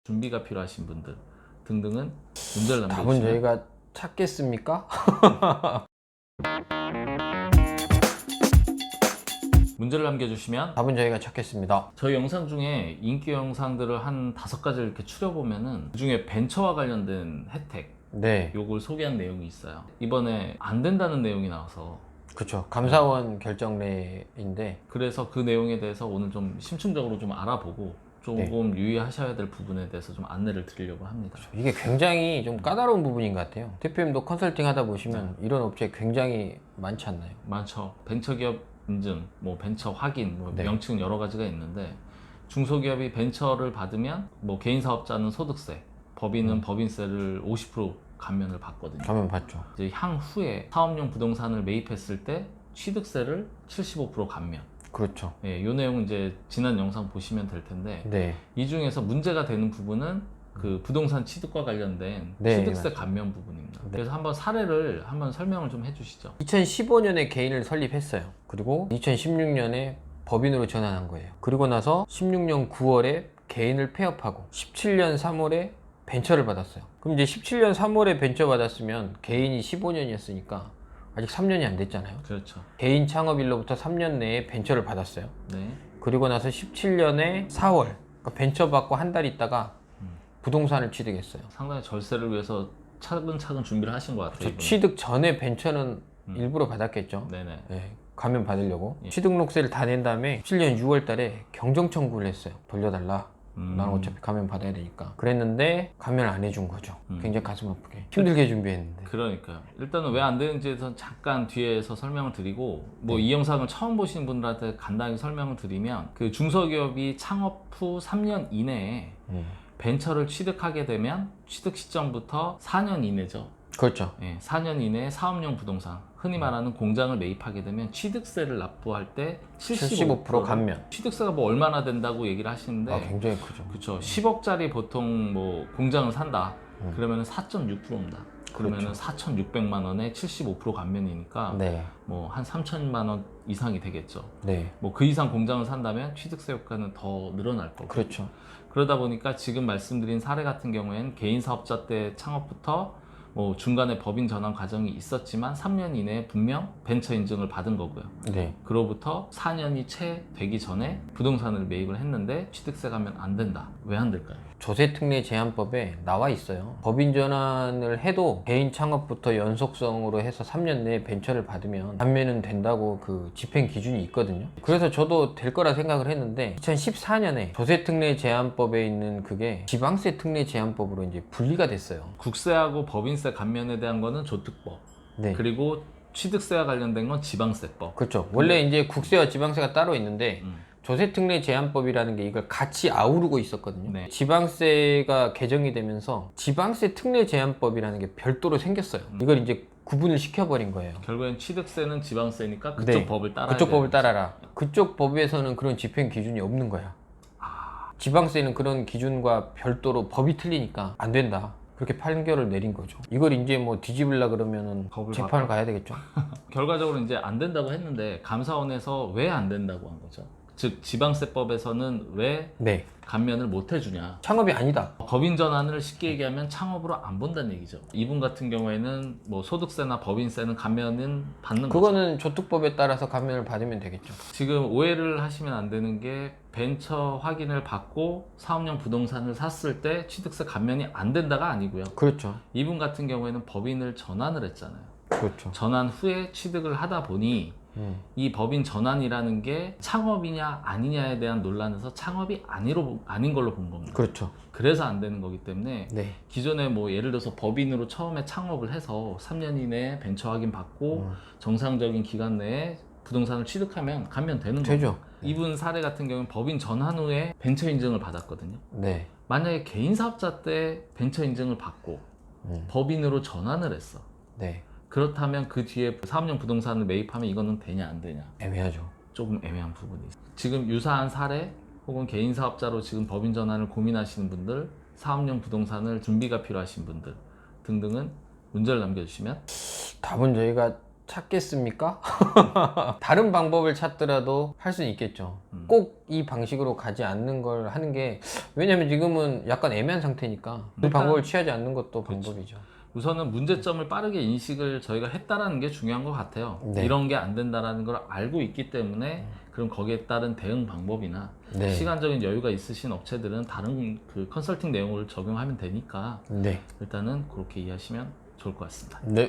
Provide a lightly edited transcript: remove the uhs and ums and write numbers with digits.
준비가 필요하신 분들 등등은 문제를 답은 남겨주시면 저희가 찾겠습니까? 문제를 남겨주시면 답은 저희가 찾겠습니다. 저희 영상 중에 인기 영상들을 한 5가지를 이렇게 추려보면은 그중에 벤처와 관련된 혜택 네, 요걸 소개한 내용이 있어요. 이번에 안 된다는 내용이 나와서 그렇죠. 감사원 결정례인데 그래서 그 내용에 대해서 오늘 좀 심층적으로 좀 알아보고 조금 유의하셔야 될 부분에 대해서 좀 안내를 드리려고 합니다. 이게 굉장히 좀 까다로운 부분인 것 같아요. 대표님도 컨설팅 하다 보시면 이런 업체 굉장히 많지 않나요? 많죠. 벤처기업 인증, 뭐 벤처 확인, 뭐 네. 명칭 여러 가지가 있는데 중소기업이 벤처를 받으면 뭐 개인 사업자는 소득세, 법인은 법인세를 50% 감면을 받거든요. 가면 봤죠. 이제 향후에 사업용 부동산을 매입했을 때 취득세를 75% 감면. 그렇죠. 예, 이 내용은 이제 지난 영상 보시면 될 텐데 네, 이 중에서 문제가 되는 부분은 그 부동산 취득과 관련된 네, 취득세 맞아요. 감면 부분입니다. 그래서 한번 사례를 한번 설명을 좀 해주시죠. 2015년에 개인을 설립했어요. 그리고 2016년에 법인으로 전환한 거예요. 그리고 나서 16년 9월에 개인을 폐업하고 17년 3월에 벤처를 받았어요. 그럼 이제 17년 3월에 벤처 받았으면 개인이 15년이었으니까 아직 3년이 안 됐잖아요. 그렇죠. 개인 창업일로부터 3년 내에 벤처를 받았어요. 네. 그리고 나서 17년에 4월 그러니까 벤처 받고 한 달 있다가 부동산을 취득했어요. 상당히 절세를 위해서 차근차근 준비를 하신 것 같아요. 저 이분은. 취득 전에 벤처는 일부러 받았겠죠. 네네. 네, 가면 받으려고 예. 취득록세를 다 낸 다음에 17년 6월 달에 경정 청구를 했어요. 돌려달라. 나는 어차피 가면 받아야 되니까. 그랬는데 가면 안 해준 거죠. 굉장히 가슴 아프게 힘들게 준비했는데. 그러니까요. 일단은 왜 안 되는지에 대해서 잠깐 뒤에서 설명을 드리고 뭐 이 영상을 처음 보시는 분들한테 간단히 설명을 드리면 그 중소기업이 창업 후 3년 이내에 벤처를 취득하게 되면 취득 시점부터 4년 이내죠. 그렇죠. 예, 4년 이내에 사업용 부동산, 흔히 말하는 공장을 매입하게 되면 취득세를 납부할 때 75% 감면. 취득세가 뭐 얼마나 된다고 얘기를 하시는데 아, 굉장히 크죠. 그렇죠. 10억짜리 보통 뭐 공장을 산다. 그러면은 4.6%입니다. 그러면은 4,600만 원에 75% 감면이니까 네. 뭐 한 3천만 원 이상이 되겠죠. 네. 뭐 그 이상 공장을 산다면 취득세 효과는 더 늘어날 거고. 그렇죠. 그러다 보니까 지금 말씀드린 사례 같은 경우에는 개인 사업자 때 창업부터 뭐 중간에 법인 전환 과정이 있었지만 3년 이내에 분명 벤처 인증을 받은 거고요. 네. 그로부터 4년이 채 되기 전에 부동산을 매입을 했는데 취득세 가면 안 된다. 왜 안 될까요? 조세특례 제한법에 나와 있어요. 법인 전환을 해도 개인 창업부터 연속성으로 해서 3년 내에 벤처를 받으면 감면은 된다고 그 집행 기준이 있거든요. 그래서 저도 될 거라 생각을 했는데 2014년에 조세특례 제한법에 있는 그게 지방세 특례 제한법으로 이제 분리가 됐어요. 국세하고 법인세 감면에 대한 거는 조특법. 네. 그리고 취득세와 관련된 건 지방세법. 그렇죠. 원래 이제 국세와 지방세가 따로 있는데 조세특례 제한법이라는 게 이걸 같이 아우르고 있었거든요. 네. 지방세가 개정이 되면서 지방세 특례 제한법이라는 게 별도로 생겼어요. 이걸 이제 구분을 시켜버린 거예요. 결국엔 취득세는 지방세니까 그쪽 네. 법을 따라야 그쪽 법을 되는 거죠. 따라라. 그쪽 법에서는 그런 집행 기준이 없는 거야. 지방세는 그런 기준과 별도로 법이 틀리니까 안 된다. 그렇게 판결을 내린 거죠. 이걸 이제 뭐 뒤집으려 그러면은 법을 재판을 가야 되겠죠. 결과적으로 이제 안 된다고 했는데 감사원에서 왜 안 된다고 한 거죠? 즉 지방세법에서는 왜 네. 감면을 못 해주냐? 창업이 아니다. 법인 전환을 쉽게 얘기하면 창업으로 안 본다는 얘기죠. 이분 같은 경우에는 뭐 소득세나 법인세는 감면은 받는 거죠. 그거는 조특법에 따라서 감면을 받으면 되겠죠. 지금 오해를 하시면 안 되는 게 벤처 확인을 받고 사업용 부동산을 샀을 때 취득세 감면이 안 된다가 아니고요. 그렇죠. 이분 같은 경우에는 법인을 전환을 했잖아요. 그렇죠. 전환 후에 취득을 하다 보니 이 법인 전환이라는 게 창업이냐 아니냐에 대한 논란에서 창업이 아닌 걸로 본 겁니다. 그렇죠. 그래서 안 되는 거기 때문에 네. 기존에 뭐 예를 들어서 법인으로 처음에 창업을 해서 3년 이내에 벤처 확인 받고 정상적인 기간 내에 부동산을 취득하면 감면 되는 거죠. 되죠. 이분 사례 같은 경우는 법인 전환 후에 벤처 인증을 받았거든요. 네. 만약에 개인 사업자 때 벤처 인증을 받고 법인으로 전환을 했어. 네. 그렇다면 그 뒤에 사업용 부동산을 매입하면 이거는 되냐 안 되냐 애매하죠. 조금 애매한 부분이 있어요. 지금 유사한 사례 혹은 개인 사업자로 지금 법인 전환을 고민하시는 분들, 사업용 부동산을 준비가 필요하신 분들 등등은 문제를 남겨주시면 답은 저희가 찾겠습니까? 다른 방법을 찾더라도 할 수는 있겠죠. 꼭 이 방식으로 가지 않는 걸 하는 게, 왜냐면 지금은 약간 애매한 상태니까 그 방법을 취하지 않는 것도 방법이죠. 우선은 문제점을 빠르게 인식을 저희가 했다라는 게 중요한 것 같아요. 네. 이런 게 안 된다라는 걸 알고 있기 때문에 그럼 거기에 따른 대응 방법이나 네. 시간적인 여유가 있으신 업체들은 다른 그 컨설팅 내용을 적용하면 되니까 네. 일단은 그렇게 이해하시면 좋을 것 같습니다. 네.